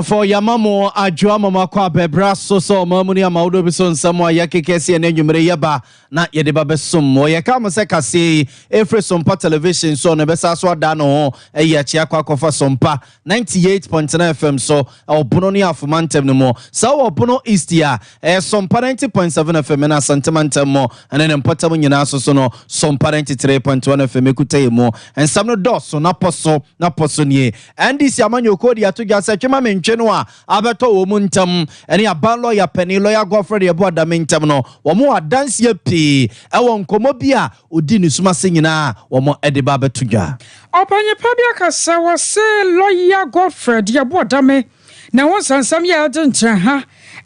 For Yamamo, Ajua Mama Kwa Bebra, so Mamuni Amaudo Bison, Samoa Yakikesi and Yaba, not Yedeba Sum, or Yakama Seka say, Efre Sompa television, so Nebesaswa Dano, a Yachiakwa Kofa Sompa, 98.9 FM, so our Bononia for Mantem no more. So our Bono Eastia, Sompa 90.7 FM and a Santamantamo, and then Potamun Yanaso Sono, Sompa 93.1 FM, Ekute mo, and some no dos, so Naposo, Naposonye, and this Yamanyo Kodia to Gasachima Menchenoa, Abato Muntam, and ya ban lawyer penny lawyer Godfrey about the mentamno, or more dance ye pee, I won't come up here, Udini Suma singing, or more Eddie Baba Tuja. Upon your public, I say lawyer Godfrey, dear Bodame. Now, once and some year didn't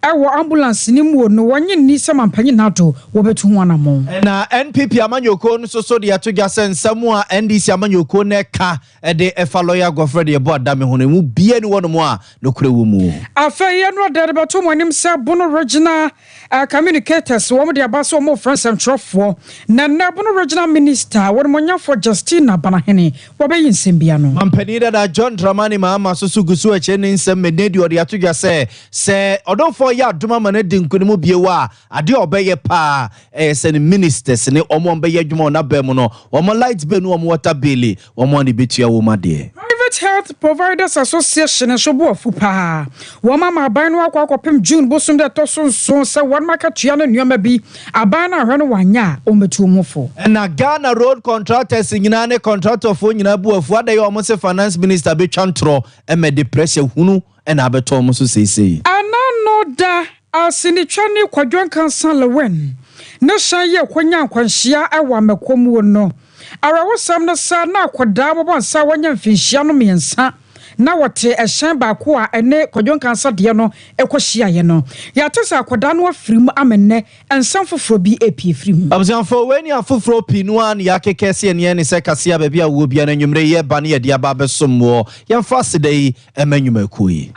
our ambulance in no one need some penny nato, over to one among. And NPP Amanyoko, so the Atugas and Samoa and this Amanyoko neka, and the Efa lawyer Godfrey about Damihone, who be anyone more, no crew. I fear not that about two when himself Bono Regina communicators, one of the Abaso more friends and for Nana Bono Regina Minister, one monya for Justina Banaheni, what in Simbiano. Mampenida that John Dramani Mama Susugusu, a chain in some Menedio, the Atugas say, although for ya Duma Manedin Kumu Biwa, I do obey a pa, send ministers, and Omon Bayajumona Bemono, or more lights Benum water Billy, or money bitia woman dear. Private Health Providers Association and Shobo Fupa. Wama Banwa Kwapim June Bosum de Tosun so one market Chiana Nyamabi, Abana Ranwanya, Ometumofo. And a Ghana road contractors in Yane contractor for Yinabu of what they almost a finance minister be chantro and made depression Hunu and Abetomus say. No da asinichani kwadwan kansan lewen na shaye kwanya kwanhia awa makomu no arawo sam na sa na kwada bobo sa wanya mfinhia no miensa na wote ehyan ba ko a ene kwadwan kansa de no ekohia ye no ya tesa kwada no afirim amenne ensam foforo bi apie firim abzanfo weni afoforo pinu an ya kekese ene ne se kase ba bia wo bia na nwumre ye ba ne ye dia ba besomwo ye fa sedai emanyuma kuyi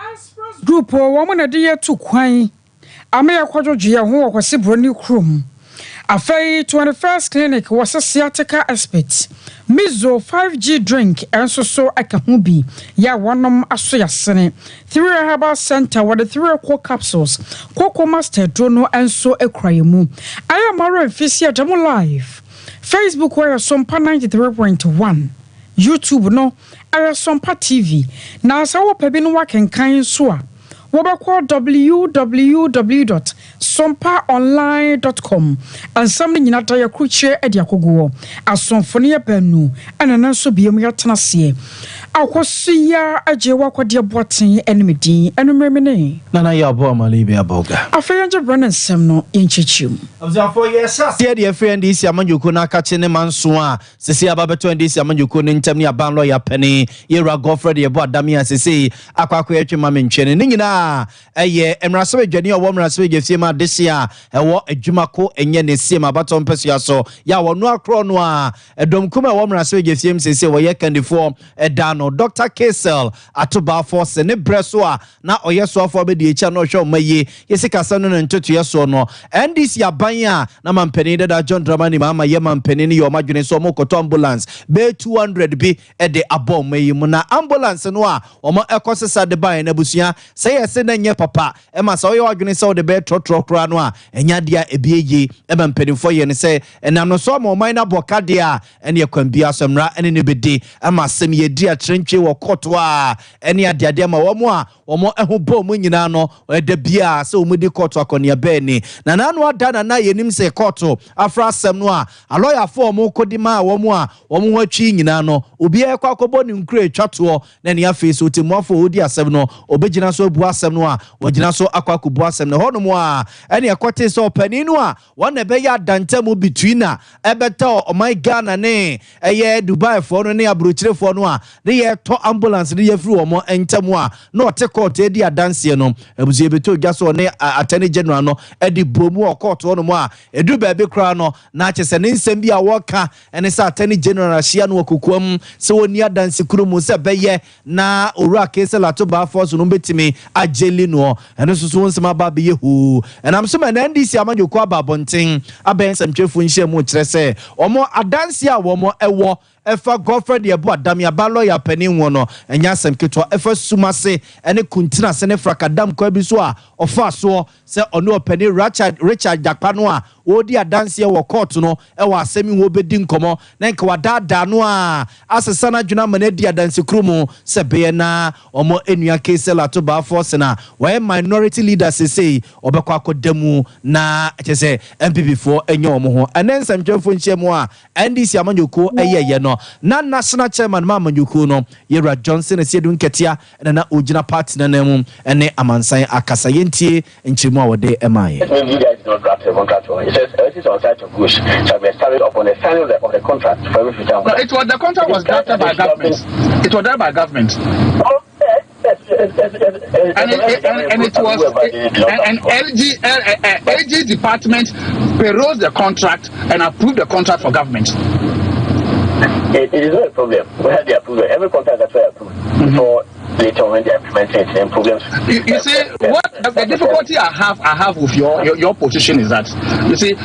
group woman na de to kwan amaya kwadwoje ho kwase broni krom afei 21st clinic was a sciatica expert mizo 5G drink enso so aka ho bi ya wonom aso yasene 3 herbal center with the 3 core capsules cocoa master drono enso ekrayemu ayamaro fisia demo live Facebook where Sompa 93.1 YouTube no Sompa TV na sawo pebi no wakenkan so a wobekwa www.sompaonline.com and some nyinata ya kruche edi akogo asonfone ya banu anana so biemu ya tenase akwosiya ajewa kwade boaten enmedi enumremene nana ya abo amalibi aboga afeyenje brand nsem no yenchichim abzafo yesa se de friend isi amanjuko na kache ne manso a sese ababeto ndi isi amanjuko ne ntam ne aban lawyer penny yera Godfrey de bo adame asese akwakwa etwema menchene ne nyina eye emraso dwani owo mraso gefie ma desia ewo adwumako enye ne siem abaton pesia so ya wono akro no a edom kuma owo mraso gefie msese wo ye kandifo edano Dr. Kesel atoba force ne breso a na oyeso afo be de echa no hwe omaye yesikasa no ntoto yeso no ndc aban a na mampeni da John Dramani mama ye mampeni ne yo madwene so mokoto ambulance be 200 bi e de abom mayi mu na ambulance no a omo ekosesa de ban na busua se yese na nye papa e ma so ye wadwene se de be trotro kra no a enya dia ebieye e mampeni fo ye ne se enam no so mo man na bokade a ene yakwambia asomra ene ne bedi ama sem ye dia trenche wo koto a ene adeade ma wo mo a omo eho bom nyina no de bia se omudi koto akonia be ni na nanu ada na yenim se koto afra asem no a lawyer for mo kodima wo mo a wo mo atwi nyina no obi ekwa akobo ni nkure twato na ne afeso timofo odi asem no obegina so bu asem no a wogina so akwaku bu asem no hono mo a ene ekote so pani no a wona be ya dantamu between a ebeta o my Ghana ne eye Dubai for no ne abrochire for no a ne ye to ambulance ne ye firi wo mo entamu a na ote court edi adanse no ebuzie beto gya so ne attorney general no edi bomu o court no mo a edu ba be kra no na chese ne nsem bi a woka ene sa attorney general hia no kokoam se woni adanse kurumu se beye na owura kese lato ba force no betimi ageli no ene so so nsem aba be yehu enam so man ndc amanyoko aba bonten aben samtwefu nhye mu kire se omo adanse a womo ewo efa Godfred ye bo adamia ba lawyer panin wo no enya asem keto efa sumase ene kuntina se ne frakadam kwa bi so a ofa so se ono panin Richard Jakpa no a odi adanse wo court no e wa asemi wo bedi nkomo na nka wadada no a asesa na dwuna mane di adanse krumu se be na omo enua case la to ba force na why minority leaders say obekwa akodamu na chese MPP for enye omo ho enensam twefo nchiemu a NDC amanyoko eyeye no na national chairman ma amanyoko no Yera Johnson esiedun ketia na ogina party na namu ene amansan akasa yentie nchiemu a wode emaye. It says everything on site of goods shall be established upon the signing of the contract for every future. No, the contract was drafted by government. It was done by government. And it was an LG department perused the contract and approved the contract for government. It is not a problem. We had the approval. Every contract that we approved before later when they implement it and problems. You see, what the difficulty I have with your position is that you see,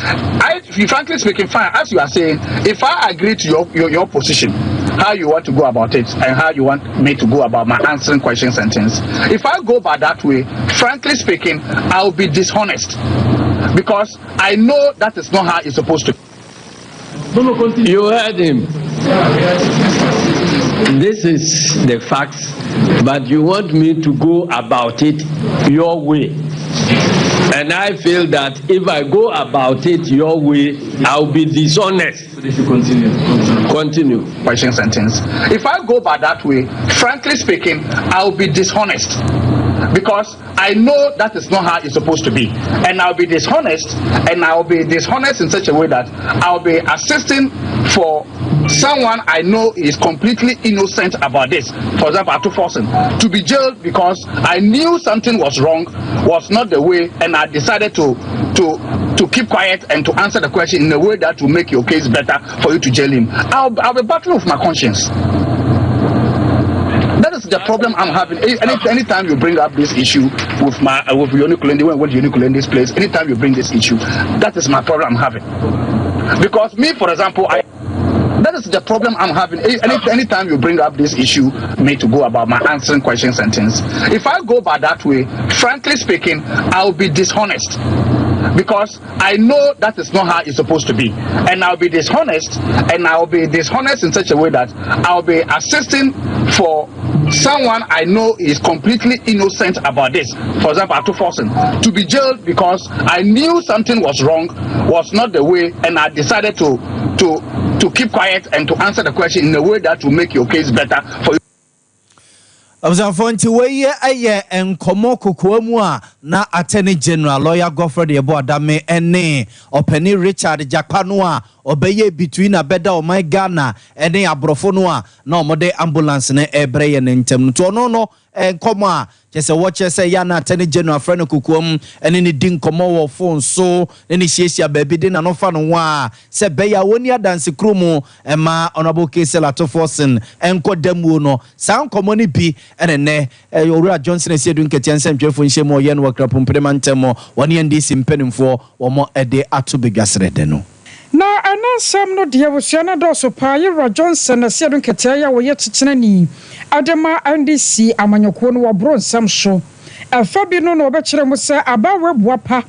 frankly speaking, fine, as you are saying, if I agree to your position, how you want to go about it and how you want me to go about my answering questions and things. If I go by that way, frankly speaking, I'll be dishonest because I know that is not how it's supposed to be. You heard him. This is the facts, but you want me to go about it your way. And I feel that if I go about it your way, I'll be dishonest. So they should continue. Question sentence. If I go by that way, frankly speaking, I'll be dishonest. Because I know that is not how it's supposed to be. And I'll be dishonest in such a way that I'll be assisting for someone I know is completely innocent about this. For example, I took Forsen to be jailed because I knew something was wrong, was not the way, and I decided to keep quiet and to answer the question in a way that will make your case better for you to jail him. I'll be battling with my conscience. That is the problem I'm having. Anytime you bring up this issue with Yonikulende, when Yonikulende place, anytime you bring this issue, that is my problem I'm having. Because me, for example, that is the problem I'm having. Anytime you bring up this issue, me to go about my answering questions and things. If I go by that way, frankly speaking, I'll be dishonest. Because I know that is not how it's supposed to be. And I'll be dishonest in such a way that I'll be assisting for someone I know is completely innocent about this. For example, I took Forsen to be jailed because I knew something was wrong, was not the way, and I decided to keep quiet and to answer the question in a way that will make your case better for you. I was unfortunately where aye and komo na Attorney General lawyer Godfred Yebo Adame ene openi Richard Jakpa no a obeye between abeda o my Ghana ene abrofo no a na omode ambulance ne ebreye ne ntem to no komo a chese watch say ya na Attorney General friend kukuom ene ni din komo wo phone so ne hiesia baby din na no fa no wa se beya woni adanse krumu ema honorable case la to forcing enko damu no san komo ni bi ene ne Owura Johnson esiedun ketiansem twefo nhye ye no wakrapum premantemo woni NDC mpenimfo womo ede atobegasre de no na anansam no de wosuana doso pa Yera Johnson esiedun ketia ya wo ye chichenani adema NDC amanyoko no wobro nsam so afabi no obekire mu se abawe boapa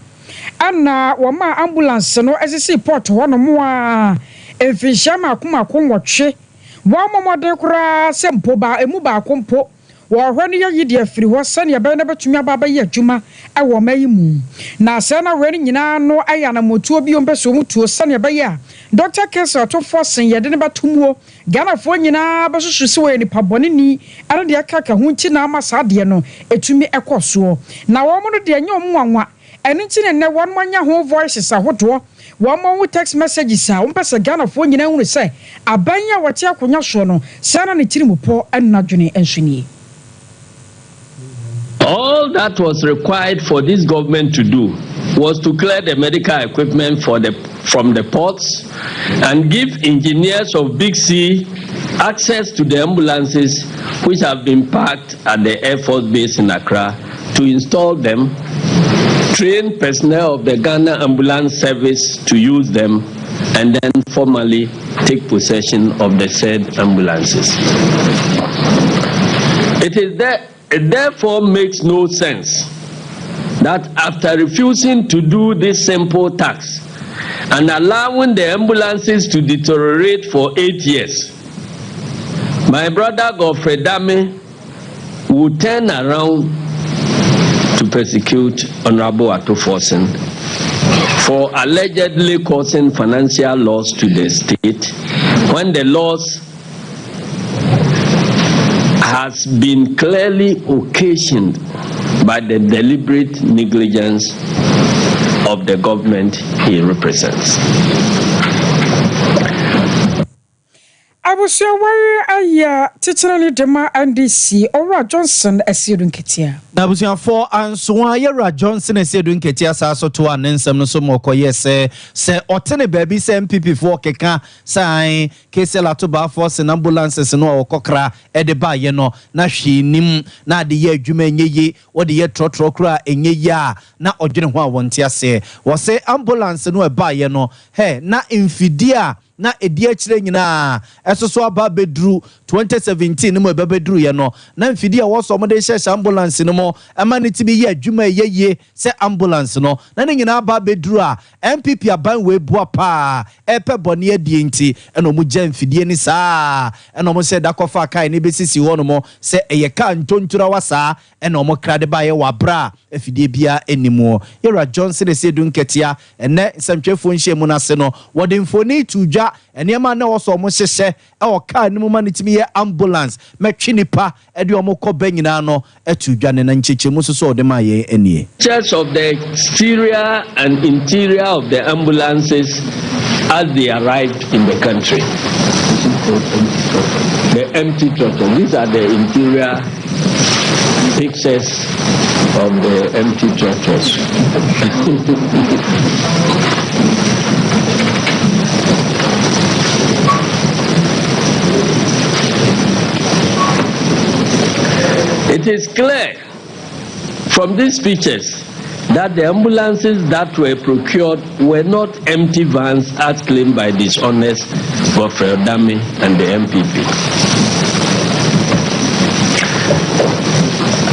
ana woma ambulance no esisi port hono mo a efishama akoma konwotwe wo momode kura sempo ba emu ba kompo wo hwani ye de afiri ho sane ye be na betumi ababa ye adwuma e wo mayimu na se na hwani nyina no aya na motuo bi ombeso mutuo sane ye be ya Dr. Kesa to Forsen ye de ne batumuo Ghana fo nyina besusu se we ni pabone ni ane de akaka hu nti na amasa de no etumi ekoso na wo mo no de anya omwanwa ene nti ne won manya ho voices ahodo wo text messages a umpesa Ghana fo nyina hunu se abanya wote akonya so no sana ne tirimupo annadwene ensuni. All that was required for this government to do was to clear the medical equipment from the ports and give engineers of Big C access to the ambulances which have been parked at the Air Force Base in Accra to install them, train personnel of the Ghana Ambulance Service to use them, and then formally take possession of the said ambulances. It therefore makes no sense that after refusing to do this simple task and allowing the ambulances to deteriorate for 8 years, my brother Godfrey Dame will turn around to persecute Honorable Atuforsen for allegedly causing financial loss to the state when the loss has been clearly occasioned by the deliberate negligence of the government he represents. Abusiawari aya titirani dema NDC Ora Johnson Esiedun Ketia. Na abusiafo ansoa Yera Johnson Esiedun Ketia sa so to anensem no so mokoye se otene baby se MPP for keka sai kesela to ba force and ambulances no okokra e de ba ye no na hwenim na de ye adwuma enyeye wo de ye trotro kra enyeye a na odwene ho a wonte ase wo se ambulance no e ba ye no he na infidia na edia chire nyina esoso aba bedru 2017 no bedru ye no na mfidi a woso mo de hye ambulance no mo ama ne tibi ye adwuma ye se ambulance no na ne nyina aba bedru a MPP aban we bua pa epe bone adie nti eno mo gya mfidi ni saa eno mo se da kofa kai ne besisi wo no mo se eye ka ntontura wasa eno mo krade ba ye wabra afidie bia enimo Yera Johnson Esiedun Ketia ene samtwefo nhye mu na se no wode mfoni tuja eniema na woso mo hyehye e o car ni mo manitimi ye ambulance metwinipa e de o mo koba nyina no etudwane na nchechemu so so de ma ye enie. Church of the exterior and interior of the ambulances as they arrived in the country. The empty trucks. These are the interior pictures of the empty trucks. It is clear from these pictures that the ambulances that were procured were not empty vans as claimed by dishonest Godfrey Dame and the MPP.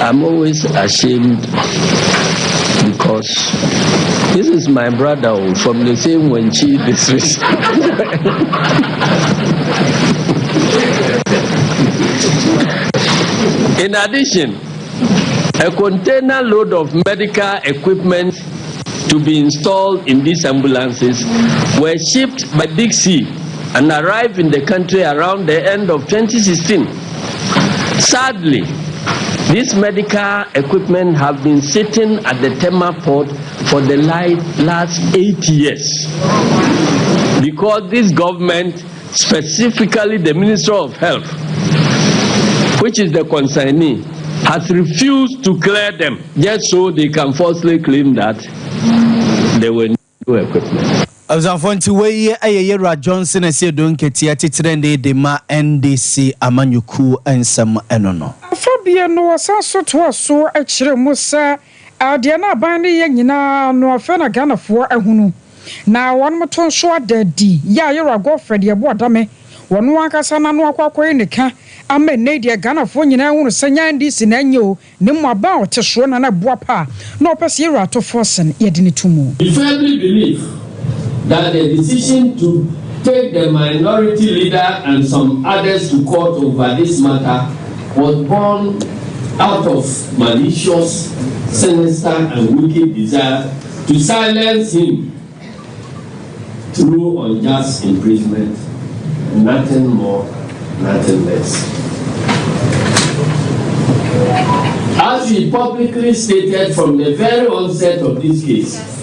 I'm always ashamed because this is my brother from the same Wenchi district. In addition, a container load of medical equipment to be installed in these ambulances were shipped by Big C and arrived in the country around the end of 2016. Sadly, this medical equipment have been sitting at the Tema port for the last 8 years because this government, specifically the Minister of Health, which is the consignee, has refused to clear them just so they can falsely claim that there were no equipment. Azafonti weye Yera Johnson Esiedun Ketia titrende de ma NDC amanyuku ensem enono. Fabia no asaso to aso akire musa ade na ban ne ye nyina no afa na Ghanafoɔ ahunu na wɔn moto nso adadi ya Yera Godfrey de bo adame wɔn ankasa na no akwakoye ne ka ama ne de Ghanafoɔ nyina hunu sanya NDC na nyo ne mo aba oteso na boa pa na opese Yera Atuforsen ye de ne tumu. We firmly believe that the decision to take the minority leader and some others to court over this matter was born out of malicious, sinister, and wicked desire to silence him through unjust imprisonment, nothing more, nothing less. As we publicly stated from the very onset of this case,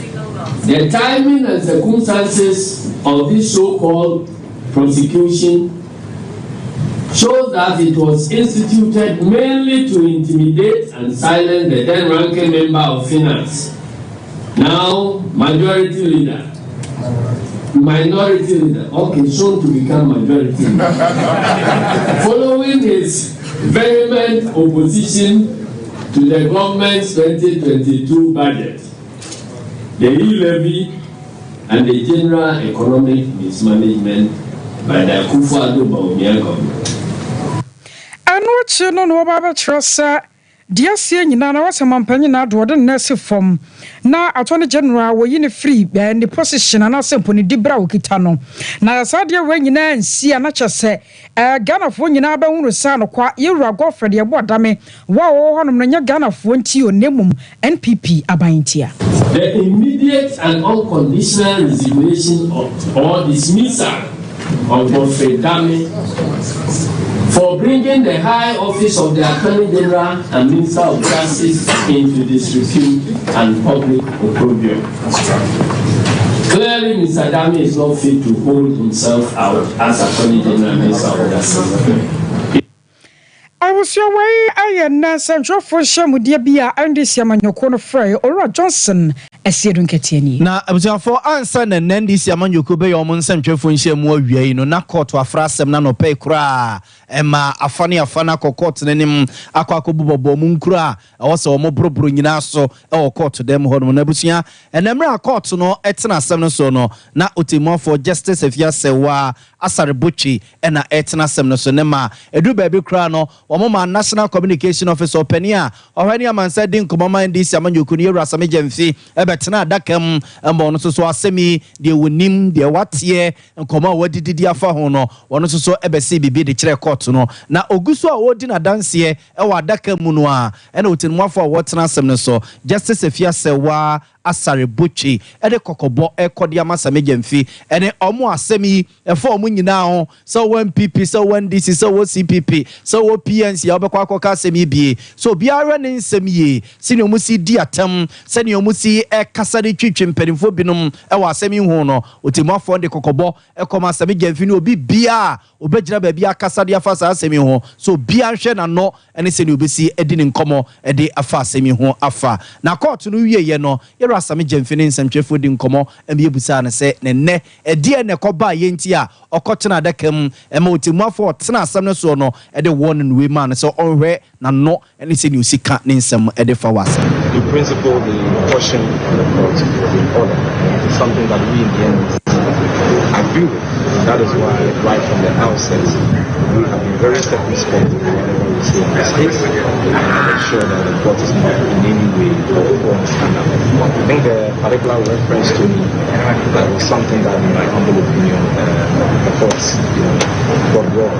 the timing and circumstances of this so-called prosecution shows that it was instituted mainly to intimidate and silence the then-ranking member of finance, now minority leader, okay, soon to become majority leader, following his vehement opposition to the government's 2022 budget, the e-levy, and the general economic mismanagement by the Akufo-Addo Bawumia government. And what you know about Trust, dear seeing Nana was a mampany do the nurse from now Attorney General were in a free and the position and as simple Dibra Kitano. Now, Sadia when you see a nature say, Ghana for you now, son, or quite you are Godfrey, your board, dame, wow, on your Ghana for you, Nemum, NPP, Abaintia. The immediate and unconditional resignation or dismissal of Godfrey Dame for bringing the high office of the Attorney General and Minister of Justice into disrepute and public opprobrium. Clearly, Mr. Dame is not fit to hold himself out as Attorney General and Minister of Justice. I was your way, I am Nasa for Shamudia Bia and this Yamanyoko Frey or Johnson. Na abusiafo ansa na nandi si amanyoko be yomo nsantwefo nhye mu awie no na court afrasem na no pay kura ema afana ko court nanim akwakobubobo mu nkura awose omo brobro nyina so e court dem ho no na abusia enemra court no etena asem no so no na otimofo justice afia sewa asarebochi na etena asem no so ne ma edu ba bi kura no omo ma national communication officer openia ohani amansa din komama ndi si amanyoko ni yura samejemfi tena dakam no so asemi de wonim de watie nkoma wadididi afa ho no wono so ebesi bibi de kire court no na oguso a wodi na danse e wa dakam no a na otinmafo a wotena asem no so justice afia sewa asarebochi de kokobo ekodi amasamejemfi ene omo asemi efo omo nyina ho so one PP so one DC so one CPP so one PNC ya obekwa akoka asemi bie so biara ne nsemi sini omo si di atam sani omo si kasade twitwe mpanimfo binom wa asemi hu no otimafo de kokobo ekoma asamejemfi no obi bia obegyina ba bia kasade afa sa asemi hu so bia hwe na no ene sani obesi edi ne nkomo de afa asemi hu afa na court no wieye no asame jemfini nsantwefo di nkomo emiebusa na se ne edie ne koba yenti a okotena dakam ema otimuafo tena asam ne so no ede won we man so onhwe na no ene se ni usika ne nsam ede fa wasa. In principle, the portion of the court in order is something that we in the end agree with. That is why right from the outset we have been very circumspect whenever we say this case and make sure that the court is not in any way or I think the particular reference to me that was something that, in my humble opinion, the courts got wrong.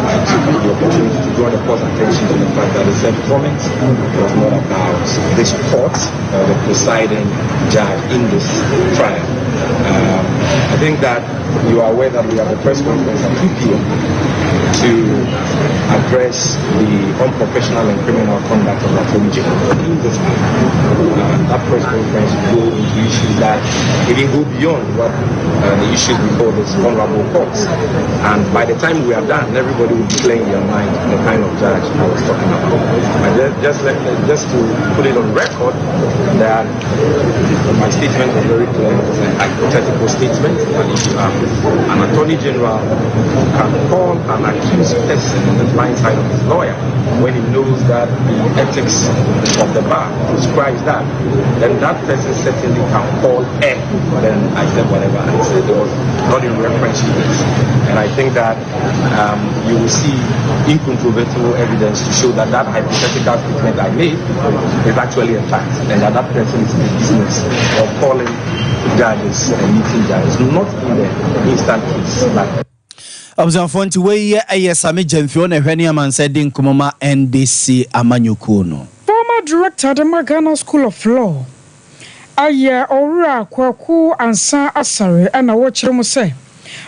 I took the opportunity to draw the court's attention to the fact that the said comment was not about this court or the presiding judge in this trial. I think that you are aware that we have a press conference at 2 p.m. to address the unprofessional and criminal conduct of the Attorney General in this matter. That press conference will go into issues that even go beyond what the issues before this honorable courts. And by the time we are done, everybody will be playing their mind the kind of judge I was talking about. And just to put it on record, that my statement was very clear. It's a hypothetical statement. And if you have an Attorney General who can call an accused person on the blind side of his lawyer when he knows that the ethics of the bar prescribes that, then that person certainly can call A. Then I said whatever I said, there was not in reference to this. And I think that you will see incontrovertible evidence to show that that hypothetical statement I made is actually a fact, and that that person is in the business of calling judges and meeting judges, not in the instant case. But Observanti we ayesame jemfio na hwani amansa din komoma NDC amanyuku no. Former director of the Ghana School of Law aye owura kwaku ansa asare na wo kire mu se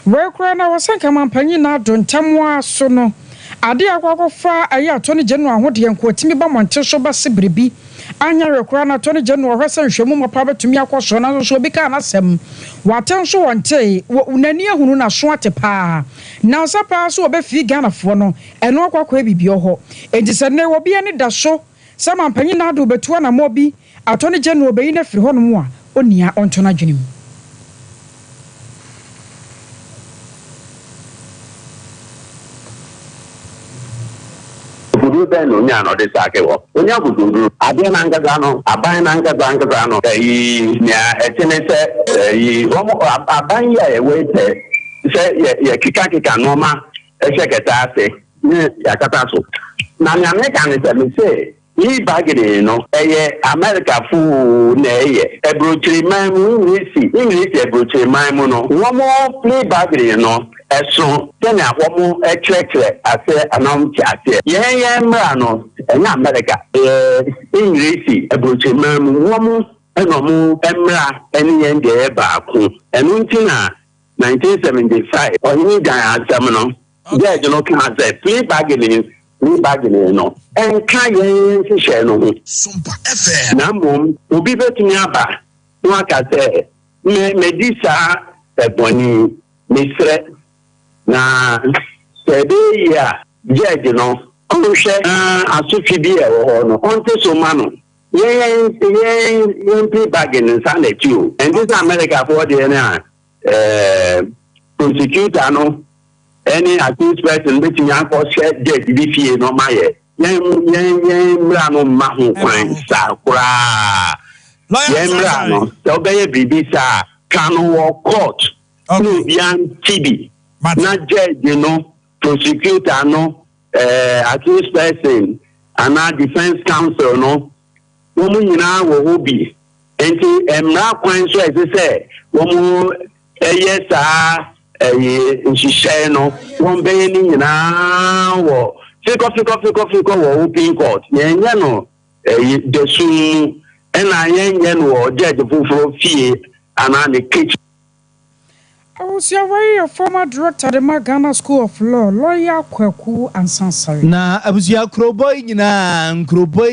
we kura na wasanka mampanyi na dontamwa so no ade akwakofa aye Attorney General ho de enkotimi ba monte so ba se bribi anya rekura na Attorney General hwese nhwemu mapa betumi akoso na so bi ka na sem waten so wonte unani ehunu na so atepa na sapa so obefi Ghana fo no eno akwakwa bibio ho edise ne wo bia ne da so sama panyi na do betua na mobi Attorney General obeyi na firi ho no mu a onia ontona dwenim. do then onya no de sake wo onya bududu ade na ngaza no aban na ngaza no nya etene se omo aban ya ewete se ye kika no ma keta ase ni yakata so na America ne se me say ni bagide no America fu na ebrochiri man English ebrochiri man mu no wo mo play bagide no eso tena wo mo chekre ase anam ase yen mra no enya America English ebrochiri man mu wo mo eno mo emra eni yen de ba ko enu ntina 1975 oni dan asem no yeah you know can say play bagide ni bagine no enka yen hihye no Sompa FM na mom obi betumi aba no aka say medisa eboni misre na sebe ya jeje no onhwe asofi bi e wo no onte so ma no yen play bagine san na tu and this America for the prosecutor no any accused person which you have share dead BFA no maye yen no ma ho kwan sa kura yen no so be bibi sa can court no bian TB na judge no prosecutor no accused person and our defense counsel no wo mu nyina wo hobi enti emra kwan so say wo mu sa nshishe no won be ni nyina wo fiko wo open court yenye no desu ena yenye no judge fufuro fie ana ne kitchen. I was your former director of the Ghana School of Law, lawyer Kweku and Sansari. Na abusia kroboy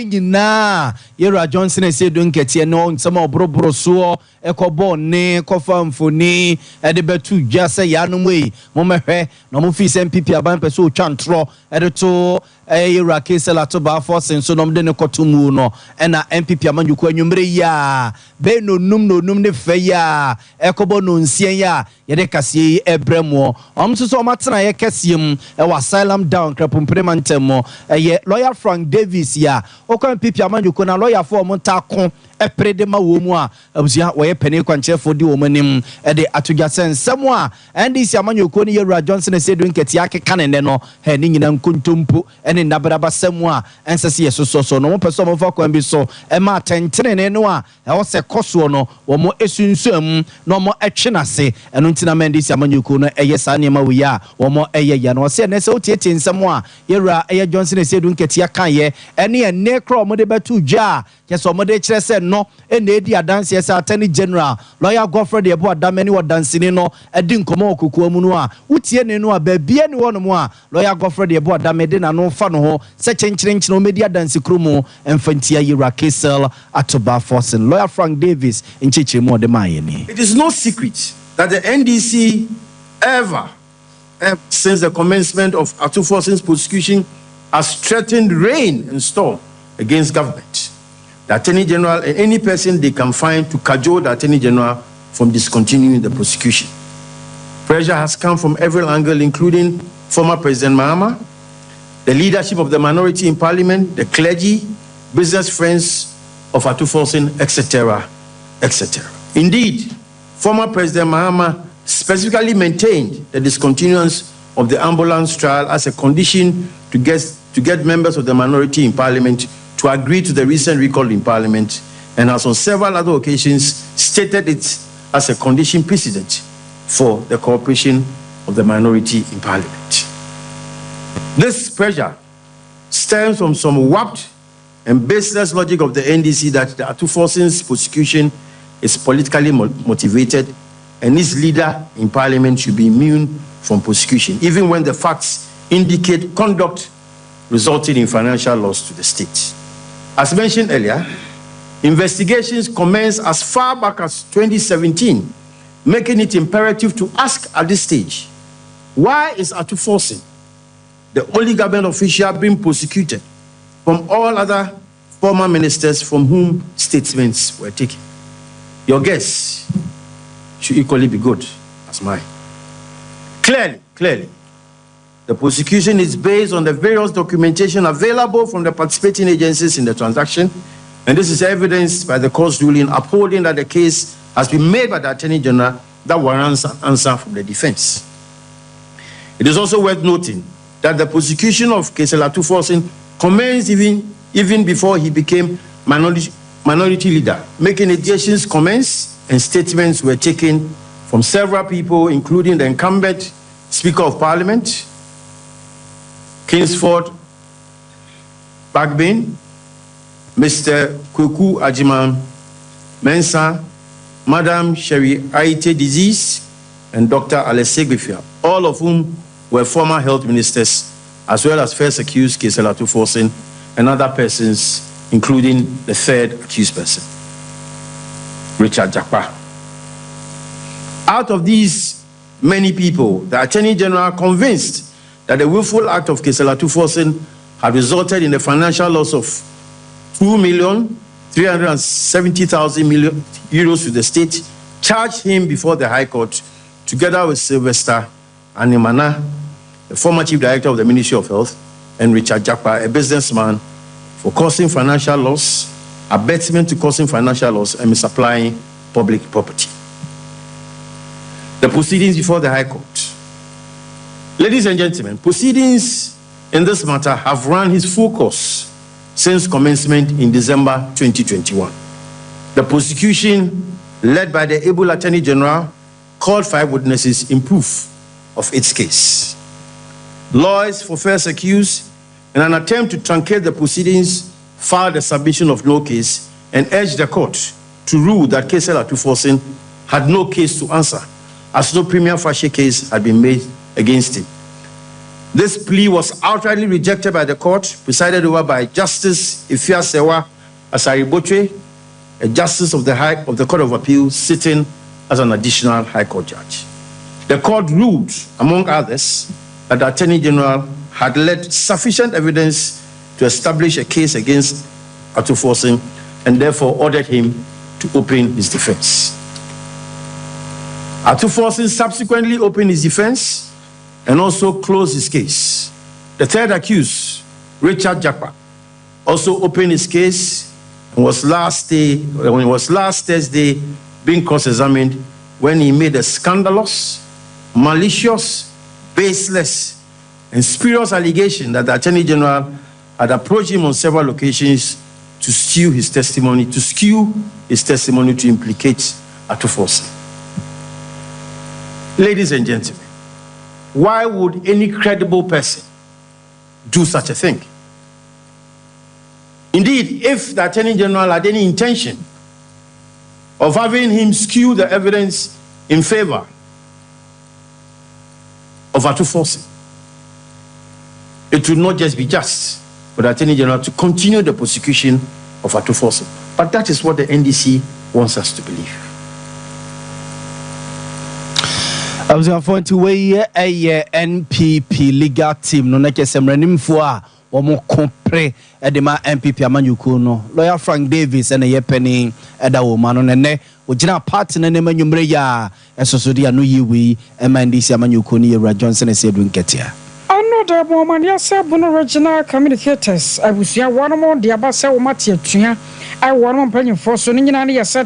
nyina Yera Johnson ese don ketie no nsema obrobro so ekobo ne kofa mfoni ede betu jase yanom yi momehwe no mo fi MPP aban pese o twantro ede to Yera Kesela to ba force so nom de ne kotomu no na MPP amanjuko anwumre ya be no num ne fe ya ekobo no nsien ya yede kase ebremo omso matena ye kasiem e asylum down krapompremantem ye lawyer Frank Davis ya okwa MPP amanjuko na lawyer for montako epredema wo mu a abusia wo ye pene kwanchefo di wo manim e de atugyasen nsemo a NDC amanyoko ni Yera Johnson esedu nketi akeka ne no he ni nyina nkontompo ene nabraba semu a ensese yesoso no mo peso mo fa kwan bi so e ma tentenene no a e wo se koso no wo mo esunsuam no mo etwenase eno ntina NDC amanyoko no eye sa ne ma wo ya wo mo eye ya no se ne se otieti nsemo a Yera Johnson esedu nketi aka ye ene ye nekro mo de betu ja yeso mo de kire se no ene edi adanse ese attorney general lawyer Godfrey de ebo adamani wadansini no edi nkomo okukuo mu no a utie ne no a ba bia ne wono mu a lawyer Godfrey de ebo adamede na no fa no ho se chenchirenchi no media adanse kromo emfantia Yera Kesel atoba forcing lawyer Frank Davis in chichemu de mayeni. It is no secret that the NDC ever since the commencement of Atuforsin's prosecution has threatened rain and storm against government. The Attorney General and any person they can find to cajole the Attorney General from discontinuing the prosecution. Pressure has come from every angle, including former President Mahama, the leadership of the minority in parliament, the clergy, business friends of Atuforsin, etc., etc. Indeed, former President Mahama specifically maintained the discontinuance of the ambulance trial as a condition to get members of the minority in parliament to agree to the recent recall in parliament, and has on several other occasions stated it as a condition precedent for the cooperation of the minority in parliament. This pressure stems from some warped and baseless logic of the NDC that the Atuforsin's prosecution is politically motivated and its leader in parliament should be immune from prosecution, even when the facts indicate conduct resulting in financial loss to the state. As mentioned earlier, investigations commenced as far back as 2017, making it imperative to ask at this stage, why is Atuforsin the only government official being prosecuted from all other former ministers from whom statements were taken? Your guess should equally be good as mine. Clearly, the prosecution is based on the various documentation available from the participating agencies in the transaction, and this is evidenced by the court's ruling upholding that the case has been made by the Attorney General that warrants an answer from the defense. It is also worth noting that the prosecution of Kesela Tuforsin commenced even before he became minority leader. Making allegations commenced and statements were taken from several people, including the incumbent Speaker of Parliament, Kingsford Bagbin, Mr. Kweku Ajiman Mensah, Madam Sherry Aite Disease, and Dr. Alessegbefia, all of whom were former health ministers, as well as first accused Kesela Tuforsin and other persons, including the third accused person, Richard Jakpa. Out of these many people, the Attorney General convinced that the willful act of Kesela Tuforsin had resulted in a financial loss of 2,370,000 euros to the state, charged him before the High Court, together with Sylvester Animana, the former Chief Director of the Ministry of Health, and Richard Jakpa, a businessman, for causing financial loss, abetment to causing financial loss, and misapplying public property. The proceedings before the High Court. Ladies and gentlemen, proceedings in this matter have run its full course since commencement in December 2021. The prosecution, led by the able Attorney General, called 5 witnesses in proof of its case. Lawyers for first accused, in an attempt to truncate the proceedings, filed a submission of no case and urged the court to rule that Kesela Tuforsin had no case to answer, as no prima facie case had been made against him. This plea was outrightly rejected by the court, presided over by Justice Ifia Sewa Asaribotre, a justice of the Court of Appeal, sitting as an additional High Court judge. The court ruled, among others, that the Attorney General had led sufficient evidence to establish a case against Tuforsin and therefore ordered him to open his defense. Tuforsin subsequently opened his defense and also closed his case. The third accused, Richard Jakpa, also opened his case and was last Thursday being cross-examined when he made a scandalous, malicious, baseless, and spurious allegation that the Attorney General had approached him on several occasions to skew his testimony to implicate Tuforsin. Ladies and gentlemen, why would any credible person do such a thing? Indeed, if the Attorney General had any intention of having him skew the evidence in favor of Tuforsin, it would not just be just for the Attorney General to continue the prosecution of Tuforsin. But that is what the NDC wants us to believe. I was going to weigh a NPP legal team, no neke semrenim for omo compre edema NPP amanyuko no. Lawyer Frank Davis and a penny eda woman on ne ojina party na nema nwumre ya esosodi anu yiwi MNDC amanyuko ni Yewra Johnson esedun ketia. The woman, yes, regional communicators. I was here one more, the Abasa Matia Tria. I want penny for so many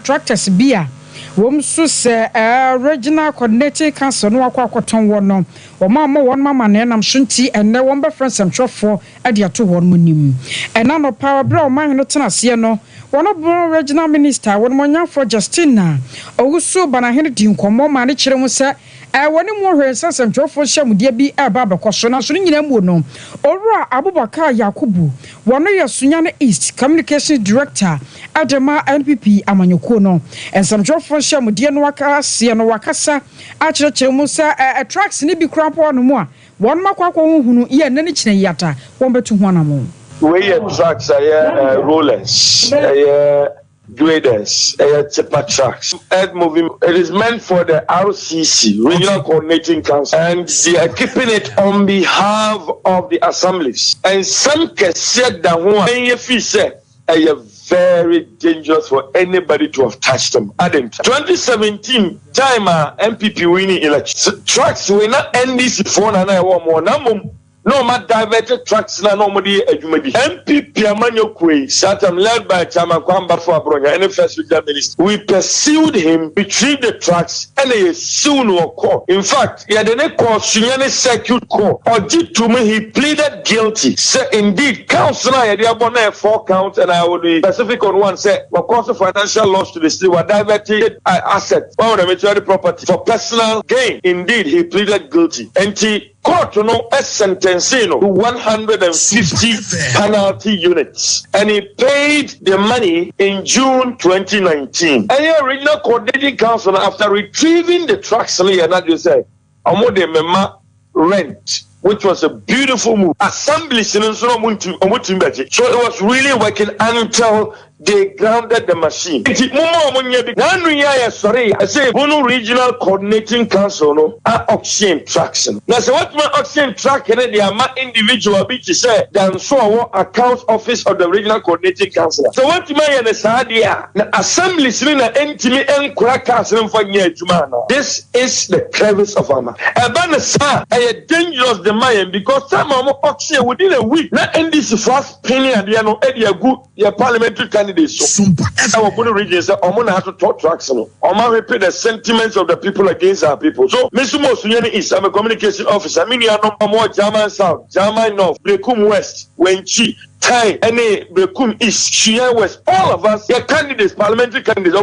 tractors beer. Womsu say regional coordinating council no aquaton one or mamma one mamma and I'm shunty and no one friends some chop for at the 2 1 monim. And none of power brow man not no. One of regional minister one more for Justina. Also, Banahindi Como managing say. When more sense and drop for sham dear be a baba question as soon as no. Ora Abubakar Yakubu, one of your Sunyana East Communication Director, Adema NPP Amanyukono, and some drop for sham dear Nwaka, Siano Wakasa, Archer Musa, attracts Nibi Crap one more. One Makwa who ye Nenichne Yata, 1 to 1 among. We attracts rollers. Graders, tipper trucks, earth moving. It is meant for the RCC, Regional Coordinating Council, and they are keeping it on behalf of the assemblies. And some can say that one, if you say, very dangerous for anybody to have touched them. Adam, 2017 time MPP winning election. Tracks we not NDC phone and I want more. No matter diverted tracks na normally adwumadi. MPP Amanyo Kwe, Satam led by Chairman Kwamba for Abronya, and the first minister. We pursued him, retrieved the tracks, and he soon will call. In fact, he had a call, Sunyane circuit call. Or did to me, he pleaded guilty. Say indeed, council I had 4 counts, and I would be specific on one. Say, of course, of financial loss to the state were diverted assets, or the material property for personal gain. Indeed, he pleaded guilty. And he court sentencing to 150 penalty units, and he paid the money in June 2019. And the original coordinating council, after retrieving the tracks, and that you say, rent, which was a beautiful move. Assembly, so it was really working until they grounded the machine. Sorry, I say Bono Regional Coordinating Council no auction traction. Now so what my auction track and they are my individual beach say than so account office of the Regional Coordinating Council. So what my sadia assembly sina entimi en crackers for jumana. This is the crevice of Ama. Abanasa a dangerous demand because some of auction within a week. Not end this first penny and they no area good your parliamentary candidate. Sompa. Our Bono region said, "I'm gonna have to talk tracks. I'm gonna repeat the sentiments of the people against our people." So, Mr. Mosunyani is I'm a communication officer. I mean, you are number more German South, German North, Brekum West, Wenchi, Tai, any Brekum East, Shia West. All of us, your candidates, parliamentary candidates.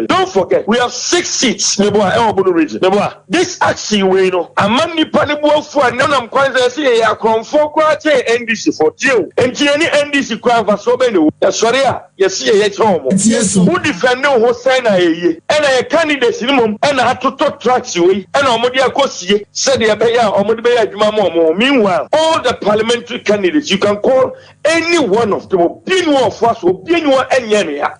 Don't forget, we have 6 seats. Bono region. This actually, we know. A man nipa for none of quite say a confo NDC for you. And any NDC crime for so many. Yes, yes, home. Who defend no who sign a candidates in and I had to talk tracks away and Omodia Kosi said the Abaya Omodibaya Jumamo. Meanwhile, all the parliamentary candidates, you can call any one of them, being one of us, or being one and Yania.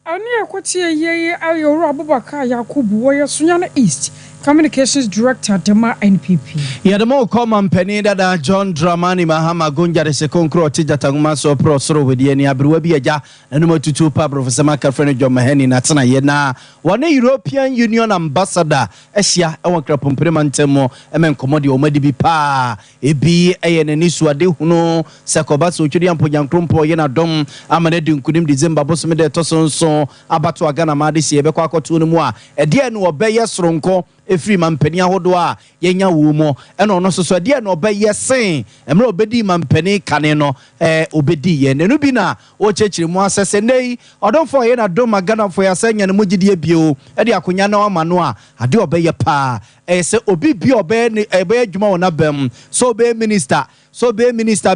Ania Kwatia Ye Ayo Abubakar Yakubu Warrior Sunyana East. Communications Director Dema NPP. Yadamo common penny that John Dramani Mahama Gunja the second crow Tija Tanguma so prosoro with Yeni Abruabi Aja and number 2 Professor Maka Friend John Maheni Natana Yena. One European Union Ambassador Esia Awakra Pumpremantemo Emen Commodi Omedibi Pa Ebi Ayeniswa de Huno Sakobaso Julian Poyankrumpo Yena Dom Amanedin Kudim December Bosmede Toson so Abatu Agana Madisi Ebekwa Tunumwa Edian Obeya Sronko Efri mampeni ahodo a yenya wo mo eno no so de na obeye sen emre obedi mampeni kane no obedi ye nenu bi na o chechiri mu asese nei odonfo ye na do magana fo ya senya ne mugide bio e de akonya na amano a ade obeye pa se obi bi obeye ne ebe adwuma wona bam so be minister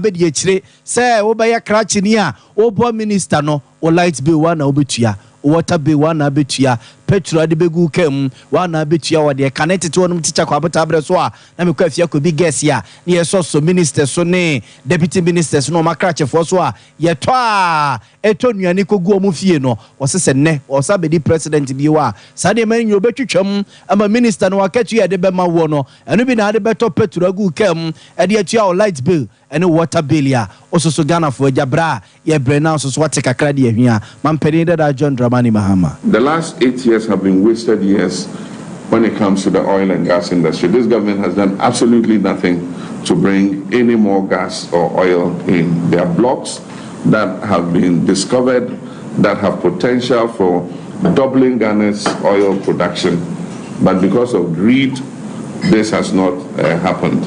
be de chire se obeye krachi ni a obo minister no o light bill wa na obetua water bill wa na betua petrol de begu kam wa na betua wa de connect to onum teacher kwa bota abre so a na me kwa afia ko bi guess ya na ye so minister so ne deputy ministers no makrache fo so a ye to a eto nuane kogu omu fie no wo se ne wo sa be di president bi wa sa de man nyo betwetwam ama minister no wakatu ye de be ma wo no eno bi na de beto petrol gu kam e de atua light bill ene water bill ya ososo Ghana fo jabra ye bre na ososo wate kakra de ahia mampeni da John Dramani Mahama. The last 8 years have been wasted years when it comes to the oil and gas industry. This government has done absolutely nothing to bring any more gas or oil in. There are blocks that have been discovered that have potential for doubling Ghana's oil production, but because of greed, this has not happened.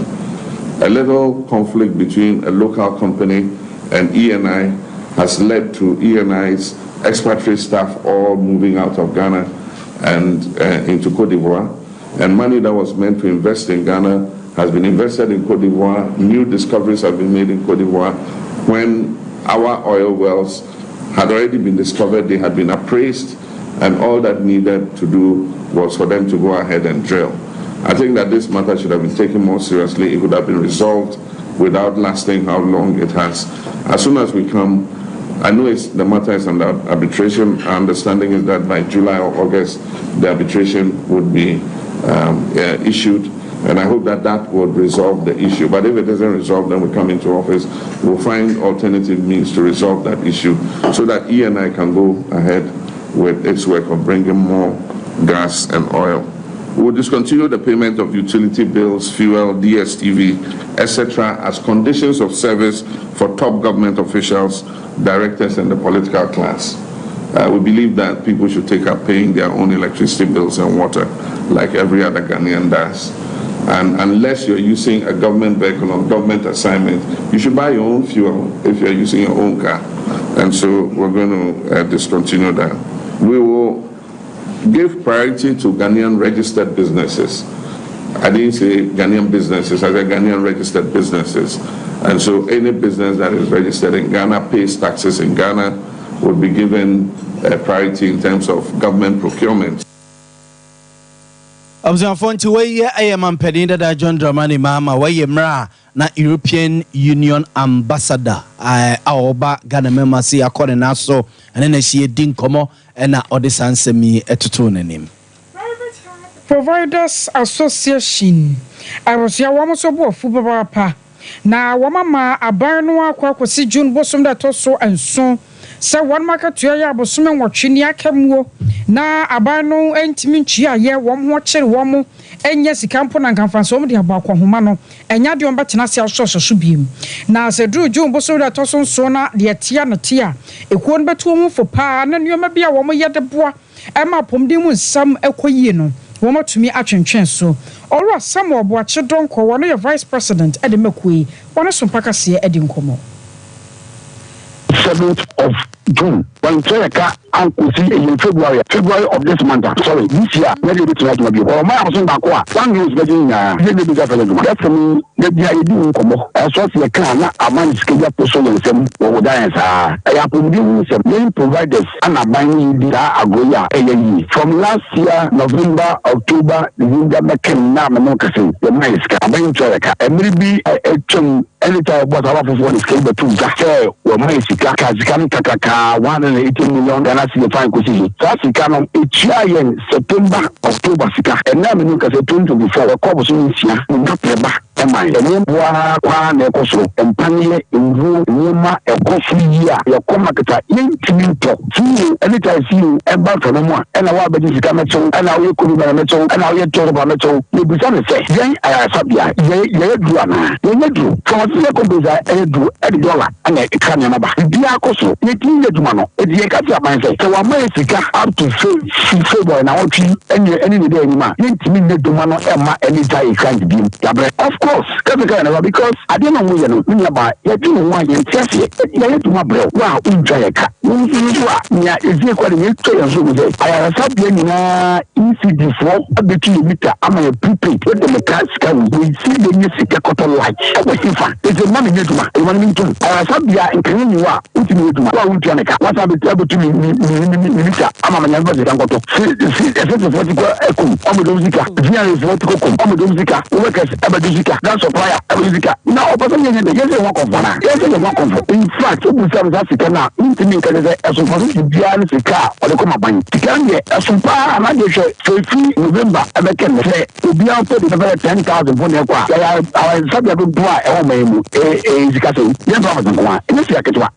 A little conflict between a local company and ENI has led to ENI's expatriate staff all moving out of Ghana and into Cote d'Ivoire, and money that was meant to invest in Ghana has been invested in Cote d'Ivoire. New discoveries have been made in Cote d'Ivoire. When our oil wells had already been discovered, they had been appraised, and all that needed to do was for them to go ahead and drill. I think that this matter should have been taken more seriously. It could have been resolved without lasting how long it has. As soon as we come, I know the matter is under arbitration. Our understanding is that by July or August, the arbitration would be issued. And I hope that that would resolve the issue. But if it doesn't resolve, then we come into office, we'll find alternative means to resolve that issue so that ENI can go ahead with its work of bringing more gas and oil. We'll discontinue the payment of utility bills, fuel, DSTV, etc. as conditions of service for top government officials, directors, and the political class. We believe that people should take up paying their own electricity bills and water like every other Ghanaian does. And unless you're using a government vehicle on government assignment, you should buy your own fuel if you're using your own car. And so we're going to discontinue that. We will give priority to Ghanaian registered businesses. I didn't say Ghanaian businesses, I said Ghanaian registered businesses. And so any business that is registered in Ghana, pays taxes in Ghana, would be given priority in terms of government procurement. I was on phone to where I am pedding that John Dramani Mama, where you mra na European Union ambassador. Aoba Ghana member see according so and then she didn't come and na odis answer me etutun name. Providers Association. I was ya woman so bo football pa. Na wamama abanu akwa kwasi June bosom that so and so. So one market to ya bosom watching ya kemwo na abanu entimi nchia ye wom ho kire wom enya sikampo na nkamfanso de abakwa homa no enya de omba tena se so biem na se dru June bosom that so na de tia na tia ekuo no beto mu fo pa na nioma bia wom ye de boa ema pomde mu nsam ekoyie no woma tumi atwentwen so ora Samuel Boache Donko wono ye vice president ede makui wono Sompa kase ede nkomo 7th of June. When Cheka and see in February of this month. Sorry, this year, maybe it's like maybe. Or my house in Bakwa. 1 year is getting that's for me. Maybe I do come. As well as can a man schedule person and some or dance. I have been some main providers and a buying the Agoya AAE. From last year, November, October, November, Mekena, Manokasi, the Maiska, I'm buying Cheka. And maybe anytime what I want for the schedule to just say, or Maisika, Kazikani, 180 million Ghana cedi fine kusi. So Sika no September, October Sika. And now we say 2024 ko so nsia na peba ema ene boa kwa na ekoso empanye nvu nyema ekoso yia ya komakata yintiminto ti anytime see eba to no mo na wa be Sika mecho na we kuru na mecho na we toro ba mecho we bi say yen ayasabia ye du ana ye du for the company edu $1 na ikanya na ba bia akoso ye tin ye duma no e die ka ti aban say so wa ma Sika up to February na what any day anima yintimi ne duma no ema any day kan bi yabre of course because I didn't know you know about you didn't want you test it you to my bro wow enjoy ka nya is equal to you I have said na ECD4 between meter am a prepaid with the cars can we see the music cotton light it's a money to my money to I have said ya in can you are ultimate wa ultianeka what have been able to me meter am a never can go to see what you echo on the music via what you come on the music workers abadizika that's supplier abadizika now person you yes one confirm yes you one confirm in fact we say that Sika na intimi can say as for the dia Sika or the come ban Sika here as Sompa na dey show November abeken say obi an pay the 10,000 for the kwa our subject do a e o memu Sika say yes one kwa in Sika ketwa.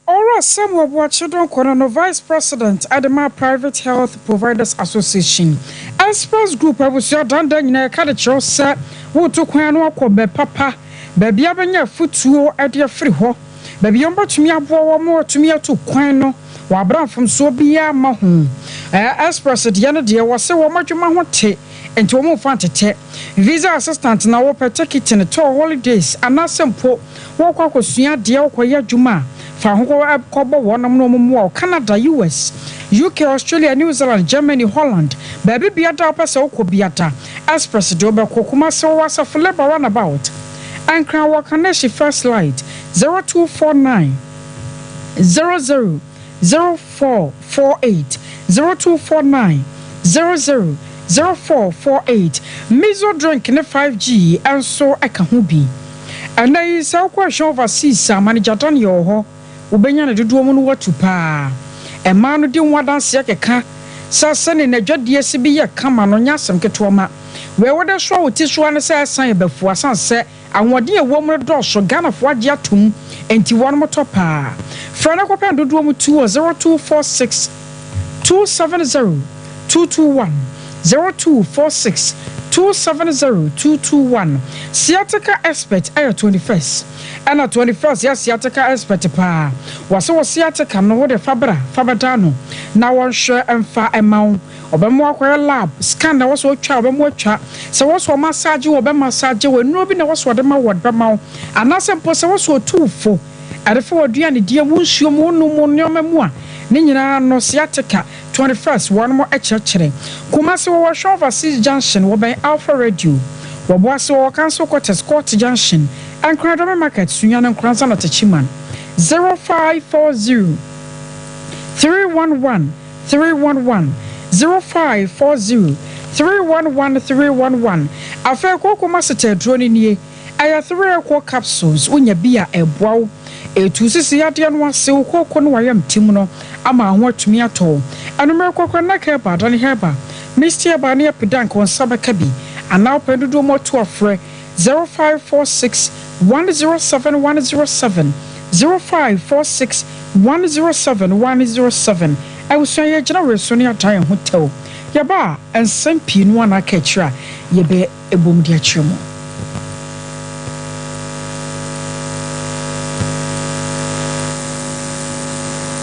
Ora Samuel Boache Donko no Vice President Adema Private Health Providers Association. Express Group abusia danda nyina ka de kiro se wo to kwan no akobe papa ba bia benya futuo ade afiri ho ba bia mbotumi abo wo mo tumi ato kwan no wa branfom so bia ma ho Express de ne de wo se wo madwuma ho te enti wo mo fa tete visa assistant na wo pete kitchen to holidays anasempo wo kwa kosua de wo koya dwuma fa ho ko bo wonam no mo Canada, US, UK, Australia, New Zealand, Germany, Holland. Baby biata pesa uko biata. Express do be kokuma so wasa for labor runabout. And crown wakaneshi first light 0249 00 0448 0249 00 0448. Mizo drink ne 5G and so eka ho bi. And there is a question overseas manager don yo ho ubenya na dodo mu no watu pa e ma no di nwadanse akeka sasane na dwadie se bi ye kama no nya asem ketoma we woda so oti so an se asan befu asan se anwode e wo mre do so Ghana fo age atum enti won moto pa fra na kopa dodo mu 0246 270 221 0246 270 221 Sciatica expert ayo 21st and 21st ya sciatica expert pa waso sciatica no de fabadano na won hwe emfa emau obemo akwere lab scan na waso twa obemo atwa se waso massage obemo massage we no bi na waso de ma wod ma anase mpo se waso tufo adefo odua ne die mu nsuo mu no mu nyoma a ne nyina no sciatica 21st one more echechere kumase wo overseas junction wo ben Alpha Radio wo boase wo cancel quarters court junction and Cradome market sunya na nkransa na techiman 0540 311 311 0540 311 311 afa ko kumase tedro ni nie aya 3 ko capsules unya bia eboawo etu sisi ade no ase kokko no wayam tim no ama ho atumi ato anumere kokko na ka ba dan heba Mr. Bani Pedank on Sabaka bi ana pedudo mo to afre 0546 107 107 0546 107 107 I was saying ya general soni atan hotel ya ba ensempi no ana ka kira ye be ebom dia chimo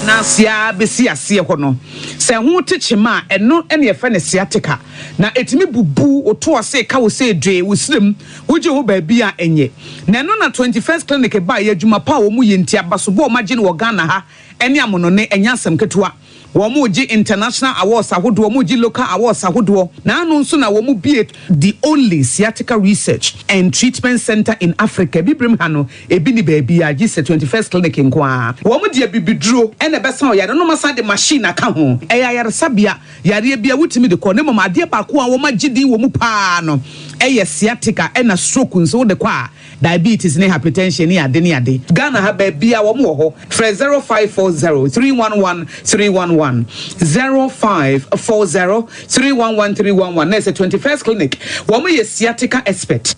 na sia besi ase ho no se ho techema eno ene efa ne sciatica na etimi bubu oto ose ka wo se dwe wo sirem woje ho ba bia enye na eno na 21st clinic ba ya adwuma pa wo mu yenti abaso bo ma gine wo Ghana ha ene amono ne enya asem ketua wo mu gi international awards ahodo wo mu gi local awards ahodo na anu nso na wo mu be the only sciatica research and treatment center in Africa bibrim ha no ebi ni ba bia gi se 21st clinic nko a wo mu dia bibiduro ene besa o yare no masa de machine aka ho eya yare sabia yare bia wutimi de ko ne mama ade ba ko a wo ma gidi wo mu pa no eye sciatica ena stroke nso de kwa diabetes ne hypertension ne ade ne ade Ghana ha ba bia wo mu ho 0540 311 311 0540 311 311 na 21st clinic wo mu ye sciatica expert.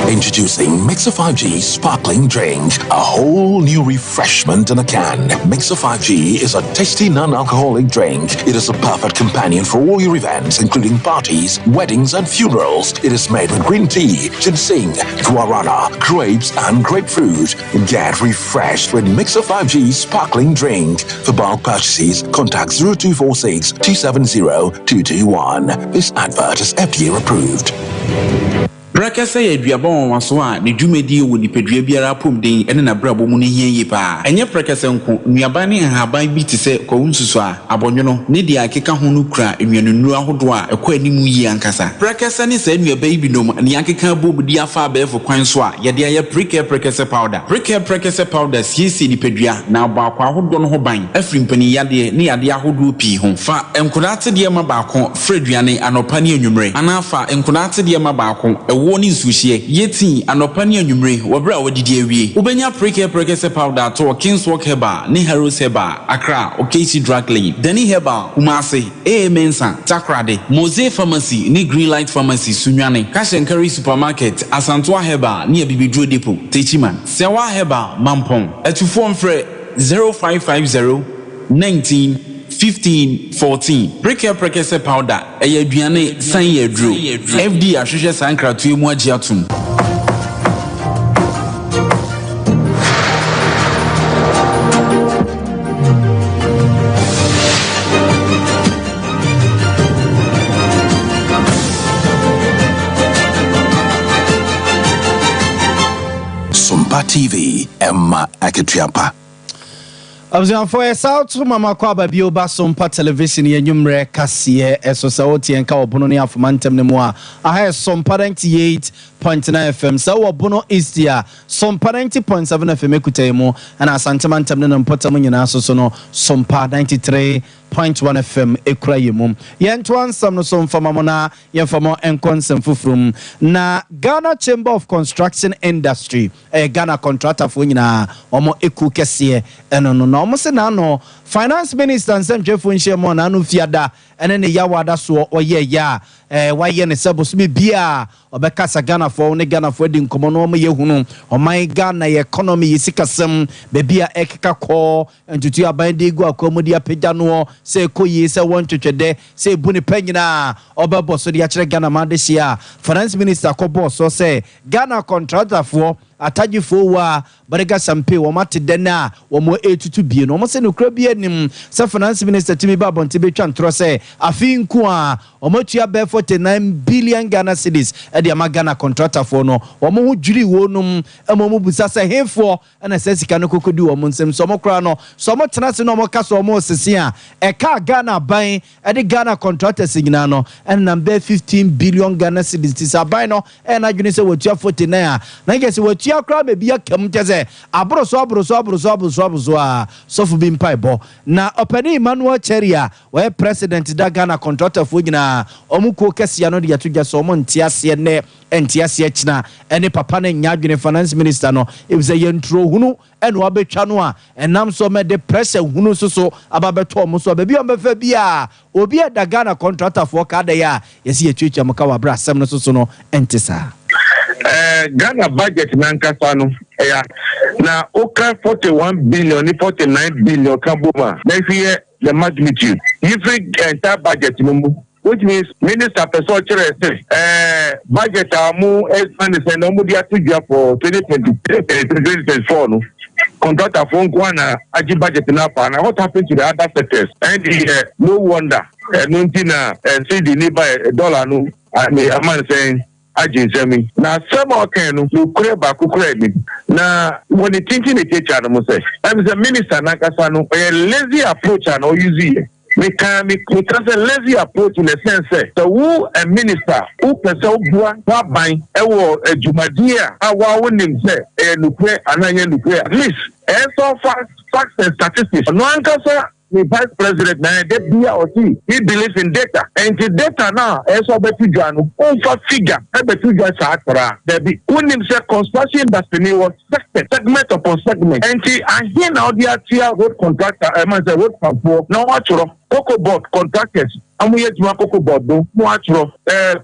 Introducing Mixer 5G Sparkling Drink, a whole new refreshment in a can. Mixer 5G is a tasty non-alcoholic drink. It is a perfect companion for all your events, including parties, weddings, and funerals. It is made with green tea, ginseng, guarana, grapes, and grapefruit. Get refreshed with Mixer 5G Sparkling Drink. For bulk purchases, contact 0246 270 221. This advert is FDA approved. Brakasa ye duabon waso a ne dwumedi wo nipadua biara pomden ene na brabo mu ne hieye pa enye brakasa nko nuaban ne haban bi te se ko nsusu a abonwono ne dia akeka ho no kura enwanunu ahodo a ekwa animu yi ankasa brakasa ne sa nuaban bi nom ne akeka bobudi afa abefo kwan so a ye de aye brakasa powder siesi nipadua na ba akwa ahodo no ho ban afri mpani yade ne yade ahodo pi ho fa enkodate de ma ba akon freduane anopa ne anwumre anafa enkodate de ma ba akon woni nsuhie yeti anopa ne anwumre wobra wodidi awie ubenya precare powder to Kingswalk Herbal ne Heroes Herbal Accra Okesi Drug Lane Dani Herbal Kumase Mensa Takrade Mose Pharmacy ne Greenlight Pharmacy Sunwane Cash and Carry Supermarket Asantwa Herbal ne Bibidro Depot Techiman Sewa Herbal Mampong etufo mfre 0550 19 15-14 Precare powder eye aduane san ye dro FD ahwehwe sankratu emu agiatum Sompa TV Emma Aketiapa. For South Mama Kwaba Bioba Sompa television yenumre kasiye esosawoti enka obono ni afumantem ne mo a aha Sompa 98.9 FM sa obono East ya Sompa 90.7 FM ekutemu ana asantemantam ne mpotam nyina so no Sompa 93.7 90.1 FM ekura yemum yento ansam no so mfama mona yemfamo enkonsem fufrum na Ghana Chamber of Construction Industry Ghana contractor fo nyina omo eku kese eno no omo se na no finance minister nsem twefo nhye mo na no fiada ene ne yawada so oye ya waye ne sebos bi bia obekasa Ghana fo ne Ghana fo di nkomo no omo yehunu oman Ghana economy yisikasem be bia ekeka ko ntutu aban de gu akomodi apagya no se koyi se won twetwede se bu ne panyina obebo so de ya kire Ghana ma de hia finance minister ko boss so se Ghana contractor fo atagifo wa barega sampe wo mate dena wo mo etutu bie no mo se no kra bie nim se finance minister timi ba bonte be twa ntro se afi nku a o matua be 49 billion Ghana cedis e de ma Ghana contractor fo no wo mo ho dwiri wo num e mo busa se hefo na se sika no kokodi wo mo nsem so mo kra no so mo tena se no mo ka so mo sese a e ka Ghana ban e de Ghana contractors nyina no en na be 15 billion Ghana cedis ti saban no e na dwene se wotua 49 a na ngese wotua akra be bia kam teze abroso a sofu bi mpaibo na openi Emmanuel Cheria we president da Ghana contractor fo nyina omuko kese no de yatugya so mo ntiase ne entiase china ene papa ne nyadwene finance minister no ebise yentro hunu ene obetwa no a enam so me de pressure hunu so ababeto mo so be ombefa bia obi da Ghana contractor fo ka da ya yesi yetwetwa mo ka wa bra asem no so no entisa Ghana budget nankasa no na oka 41 billion 49 billion kaboma next year the magnitude if entire budget no which means minister person budget amu expand say no mo dia to for 2023-2024 no contractor for Kwana aji budget na pa na what happened to the other sectors and no wonder no ntina see the neighbor dollar no I mean a man saying ajinsemi na some okenu no kure ba kukure ni na when it thinking the teacher no say I'm the minister na kasa no a lazy approach and or use we can a lazy approach in the sense so who a minister who person bua ban ewo ejumadia awa wonim say e nukwe ananye nukwe at least so facts and statistics no ankasa the vice president na de bia or see he believes in data and the data now so betu janu over figure betu janu sakra there be unim say construction industry was segment upon segment and here now the tier road contractor man say road for now actually cocoa board contractors amuye juma cocoa board do mo actually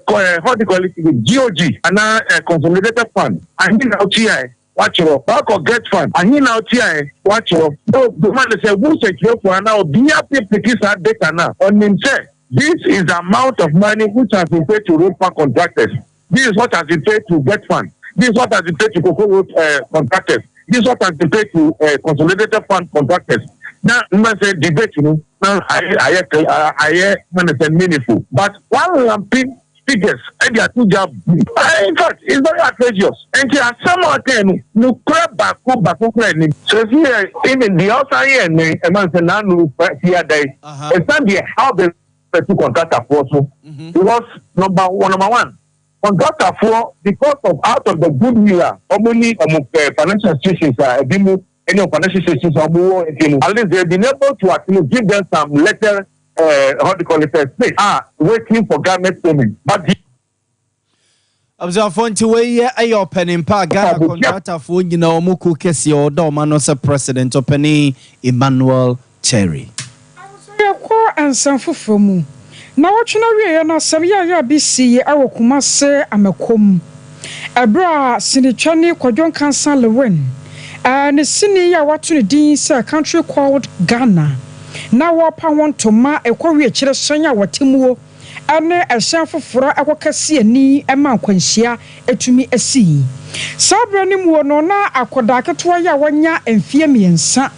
how do you call it GOG and consolidated fund and now TI watch your back or get fund and he now TI watch your the man say who secure for now be happy because that data now on him say this is the amount of money which has been paid to road park contractors, this is what has been paid to get fund, this is what has been paid to cocoa road contractors, this is what has been paid to consolidated fund contractors. Now man say debate you know now I say meaningful but one lumping figures and they are too job. In fact, it's very outrageous. And there are some of them no crab back. So here, even the outside here, a man said, "Now, here day." It's time here how the two contractor for so because number one. Contractor for because of out of the goodwill, only financial institutions are any financial institutions are more. At least they've been able to actually give them some letter. How do you call it? Waiting for government payment. But observe to way a opening pa Ghana contractor for you know muku kesi or domano president opening Emmanuel Cherry. And some for mu. Now what you know na sabia ya BC awokuma se amekom. Ebra sinichani kwadon kansa lewen. And sini ya watu ni din say country called Ghana. Na wapa want to ma ekwa kire sanya watimuo ane ehyan foforo akokase ani ema kwanhia etumi asi sabra ni mu no na akoda keto ya wanya emfie miensa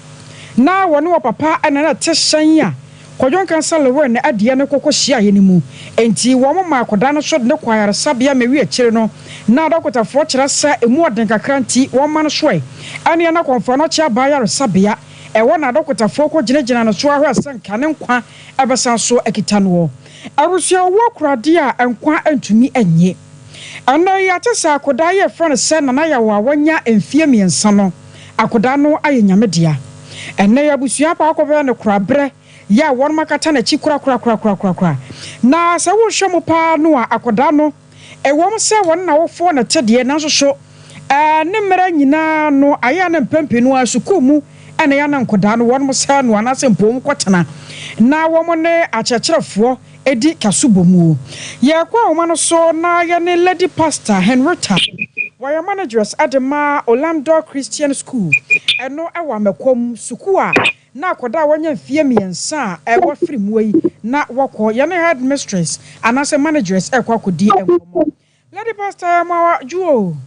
na wone wo papa ana na teshan ya kwadon kansa lewe na adie ne kokohia ye ni mu enti wo mo ma akoda no so ne kwayare sabia mewi akire no na dokotafo kire sa emu oden kakranti wo ma no hwe ane na konfa no chia ba yare sabia ewo na dokotafo ko ginegina no so ahwe asanka ne nkwa abesan so akita no arusia wo kurade a nkwa antumi anye ana ya tesa akoda ye front se na ya wa wanya emfie miensa no akoda no aye nyamedia enne ya busua pa akobe ne kurabre ya won makata na chi kura na se wo hwe mo pa no a akoda no e won se won na wo fo na tede na so ne mera nyina no aya na mpempe no asuku mu ene ya na nkoda no won mo se no ana se mpom kwotena na wo mo ne akyerkyerefo edi kasubomu ye kwa wo no so na ya ne lady pastor Henrietta wire managers adema Orlando Christian School eno ewa mekom suku a na akoda wanya mfie miensa ewa free muyi na wako ya ne headmistress anase managers ekwa kodi enkomo lady pastor ma juo.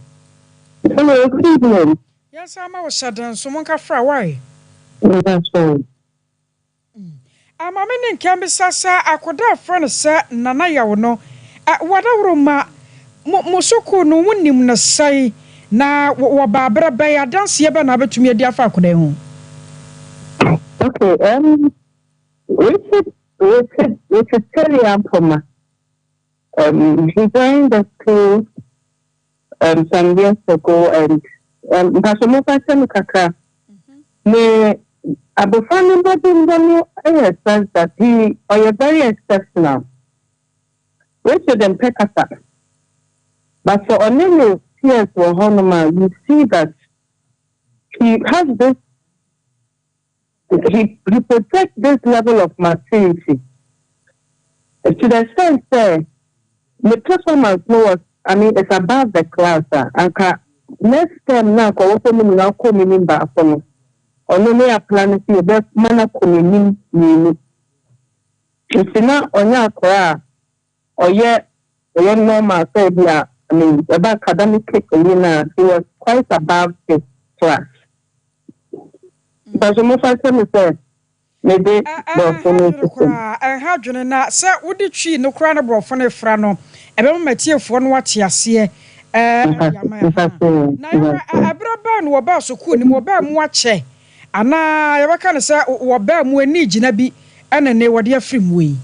Hello, good evening. Yes, I'm a sudden someone can fry. Why? That's fine. I'm a meaning can be sasa. I could have friend, sir, Nana Yawno. Whatever ma Mosoko no one nim na say na Barbara Bay. I don't see a banana to me, dear Fakude. Okay, Richard Kelly Ampoma. He joined the school some years ago, and Pastor Kaka, me Abufani Badindano, I says that he are very exceptional. Richard and Pekata. But for only years for Honoma, you see that he has this, he protects this level of maturity. To the extent that the performance was, I mean, it's above the class. And next time now, I will now come in back from only a plan to be mana coming in. It's not on your car or yet, normal, I mean, about academic he was quite above his class. But the most I say, maybe I had you not, sir, would you cheat no crown of funny frano? I don't material for what you see. Abraban were about so cool, more bad watche. And now I can say, or bear more need Jinabi and then they were dear free way.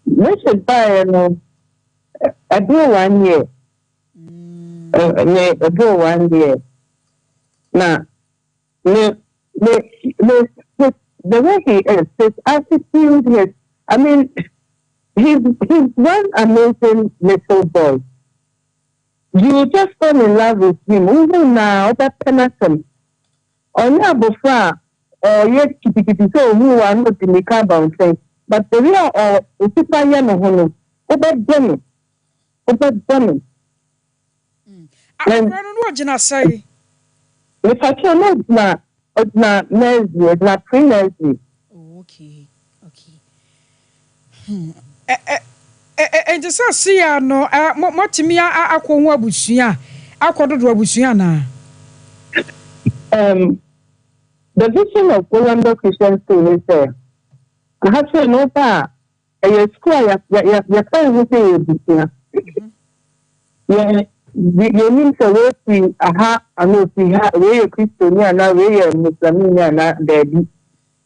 We should buy a do 1 year. A do 1 year. Now, the way he is, his attitude, I mean, he's one amazing little boy. You just fall in love with him. Even now, that penalty. On your buffer, or yet, so who are not in the car bound thing. But the real or the super young home, about them. And I don't know what you say. If I cannot, it's not nursery, it's not pre-nursery. Okay. And just see, no, what to me, I call Wabusia. I call it Wabusia now. The vision of Orlando Christian School is there. I have to know that a school, you're trying to say Wabusia. Yeah. You mean to work aha, I know we have a Christian and a Muslim and daddy.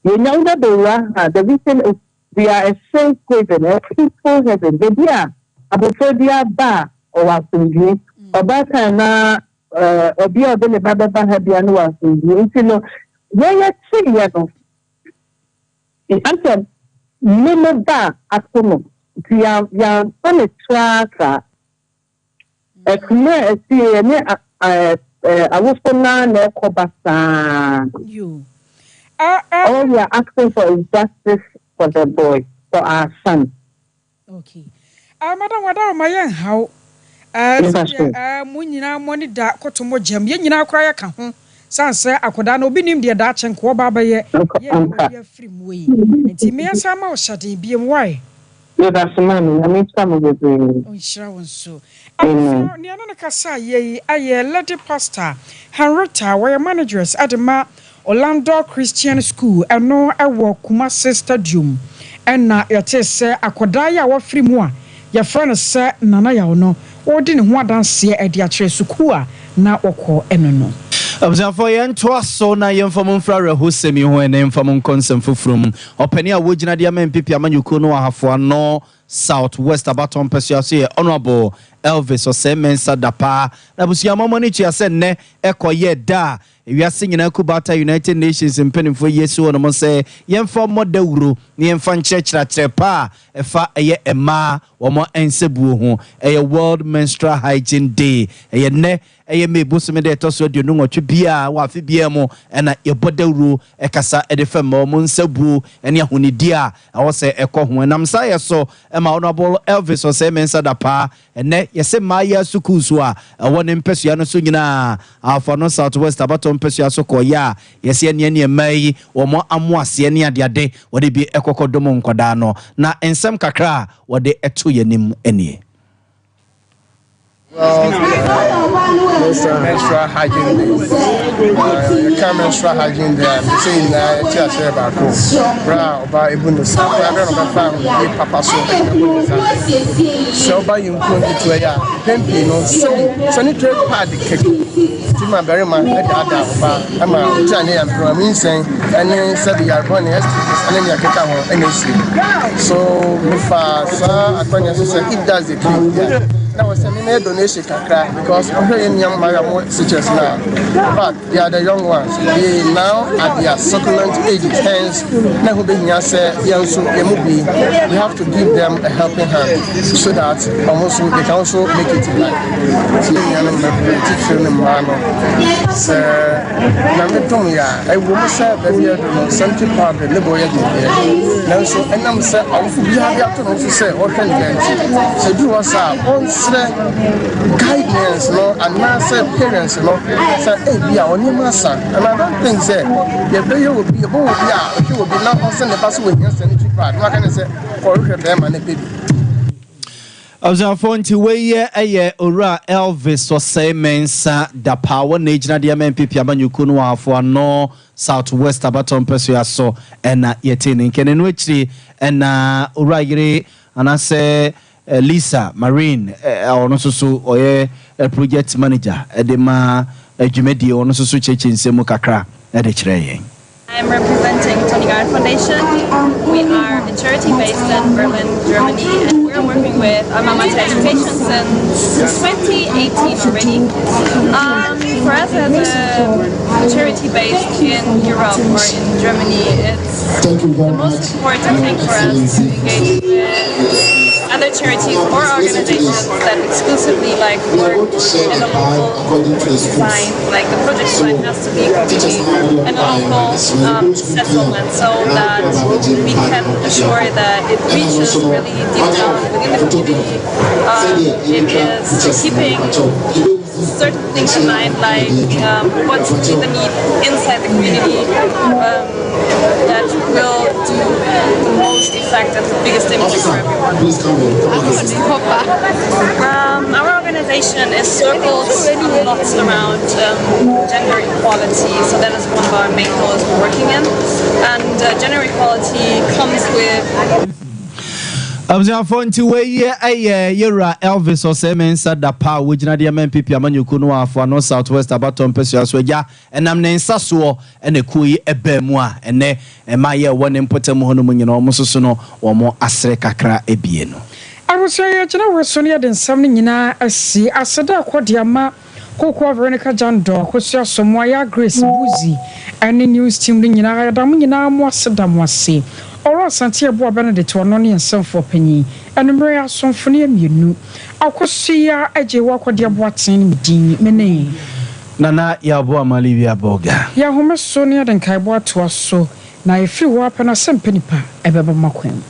You know that the reason is we are a safe haven, a peaceful haven. They are about their bar or was in you, or Batana, or be a belly baba had the annual in you. You know, where you see, you know, the answer, no bar at home. We are on a track. I was for now, you. All we are asking for is justice for the boy, for our son. Okay. Madam, my young how? Munina money that Kotomo Jam, Yenina cry a can. Sansa, I could not be named the Dutch and Quababa yet. Free way. And Timmy somehow shutting be why. That's money. I mean, some of the oh, sure, so. Niana Kasa, ye, I lady pastor, Henrietta, where managers at the Orlando Christian School, and no, I walk Kumasi Stadium. And now, it is, sir, I could die our free more. Your friend, sir, Nana Yawno, or didn't want to see a dear Sukua, now or call Enono. For yen twas so na yen from Frara who semi who and name from consent for from or penny a wooden diamond pipi man you could know have for no southwest about on Persia honorable Elvis or Semen Sadapa. That was your money to send ne echo ye da ewiase nyina kubata United Nations mpenimfo yesu ono mo se yemfa modawuro ne yemfa nkyerɛkyerɛ pa efa eye ema wo mo ensebuo ho eye World Menstrual Hygiene Day eye ne eye mebosome de toso de no nwotwe bia wa afi bia mo na yebodawuro ekasa de fam mo nsabuo ene ahonidi a wo se ekɔ ho nam sa yeso ema honorable Elvis ose mensa da pa ene yese maya sukusu a wo ne mpesua no so nyina afọ no Southwest abato mpesua so koya yese ne mai wo mo amoase ne adeade wo de bi ekokodom nkwada no na ensem kakra wo de eto yanim enie. Menstrual hygiene day. Menstrual hygiene day. I'm saying that I share about bra about even the stuff I don't know about papa so by you going to a pimping on so need to pad the cake to my very man at that I'm a Johnny and Promin saying and then said the Arbonne and then you can so if it does the cake. Now was a donation because I'm hearing young Mariam suggest now. But they are the young ones. They now at their succulent ages. Hence, we have to give them a helping hand so that also they can also make it in life. I will say that something part the labor now so and I'm saying we have to say what can you so do us guidance no and now say parents no say hey be our new master and I don't think say you will be you will be now also the person with sanitary pad no can say or them and baby Observanti weye eye ora Elvis ose mensa da power nagina de MPP abanyuku no afo no Southwest abaton peso aso ena yetini nkene no akiri ena ora yire anase Lisa Marine ono soso oye project manager edema adwumadi ono soso cheche nsemu kakra ede kire yen. I am representing Tony Guard Foundation. We are a charity based in Berlin, Germany, and we're working with Mama Education since 2018 already. For us as a charity based in Europe or in Germany, it's the most important thing for us to engage with other charities or organizations that exclusively like work in a local design, like the project design has to be completely in a local settlement so that we can assure that it reaches really deep down within the community. It is keeping certain things in mind, like what's the need inside the community that will do the most effect and the biggest impact for everyone. Our organization is circled lots around gender equality, so that is one of our main goals we're working in, and gender equality comes with Observanti weye eye yera Elvis ose mensa da pa wogina de MPP amanyuku no afo no Southwest abaton peso aso ja enam ne nsaso ene kuyi ebemu a ene emaye wone mpotem ho no munyina omo soso no omo asre kakra ebie no abuso ye kina weso ne de nsam ne nyina asi aseda akodiama Koko Veronica Jando kwesua somo ya Grace Buzi ene news team ne nyina ayadam nyina mo aseda mo ase Oro Santia Boa Benedict ono ne nsɛmfo panyi enumere asomfo ne mienu akosia agye wakɔde aboaten medin mene nana ya boa malivia boga ya homeso ne de nkai boa to aso na efiri wo apana sempenipa ebeba makwem